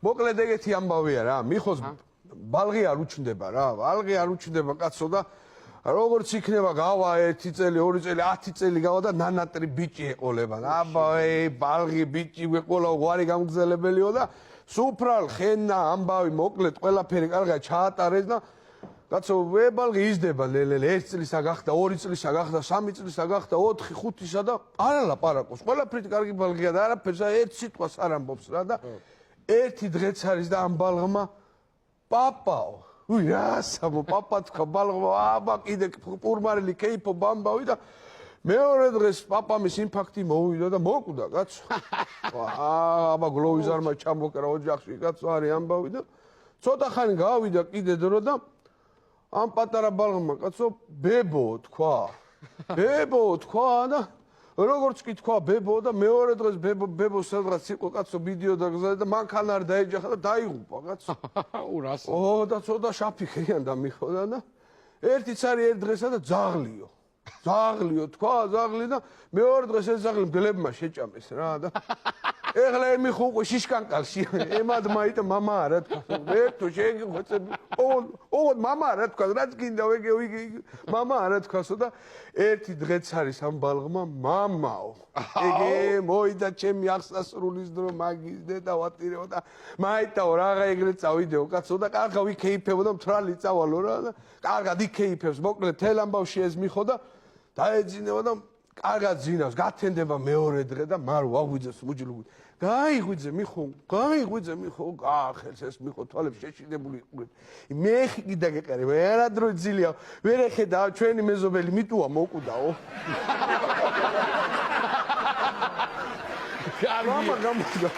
მოკლედ ეგეთი ამბავია რა, მიხოს ბალღი არ უჩნდება რა, ბალღი არ უჩნდება კაცო და როგორც იქნება გავა 1 წელი, 2 წელი, 10 წელი გავა და ნანატრი ბიჭი ეყოლება. აბა, ბალღი ბიჭი ეყოლა, უარი გამგზელებელიო და სუფრალ ხენა ამბავი მოკლედ ყველაფერი კარგად ჩაატარეს და კაცო ბალღი იზრდება ლელele 1 წლისა გახდა, 2 წლისა გახდა, 3 წლისა გახდა, 4, 5-ისა და არ ალაპარაკობს. ყველაფრით კარგი ბალღია და არაფერს ერთ სიტყვას არ ამბობს რა და ერთი დღეც არის და ამ ბალღმა პაპაო უი რა სამო პაპა თქვა ბალღმა აბა კიდე პურმარილი კეიფო ბამბავი და მეორე დღეს პაპამის ინფარქტი მოვიდა და მოკვდა კაცო აბა გლოვიზარმა ჩამოკრა ოჯახში კაცო არის ამბავი და ცოტა ხანი გავიდა კიდე დრო და ამ პატარა ბალღმა კაცო ბებო თქვა და როგორც კი თქვა ბებო და მეორე დღეს ბებო სადღაც იყო კაცო ვიდეო დაგზავნა და მანქანა არ დაეჯახა და დაიღუპა კაცო. ურასო. და ცოტა შაფიქრიან და მიხოდა და ერთიც არის ერთ დღესა და ძაღლიო თქვა ძაღლი და მეორე დღეს ეს ძაღლი მგლებმა შეჭამეს რა და ეხლა ემიხო უკვე შიშკანკალში ემად მაიტა მამა არა თქვა ერთო შეგიხოცები ოღონდ მამა არა თქვა რაც გინდა ვიგე მამა არა თქვასო და ერთი დღეც არის ამ ბალღმა მამაო ეგე მოიდა ჩემი აღსასრულის დრო მაგის დედა ვატირეო და მაიტაო რაღა ეგრე წავიდეო კაცო და კარგა ვიქეიფებო და მთრალი წავალო რა და კარგად იქეიფებს მოკლედ თელ ამბავში ეს მიხო და დაეძინევა და კარგად ძინავს გათენდება მეორე დღე და მარო აღვიძებს მუჯლუგი გაიღვიძე მიხო გაახელს ეს მიხო თვალებს შეშინებული მე კიდე გეყარე ვერადრო ძილია ვერ ეხედა ჩვენი მეზობელი მიტუა მოკვდაო კარგი მამა გამოდგა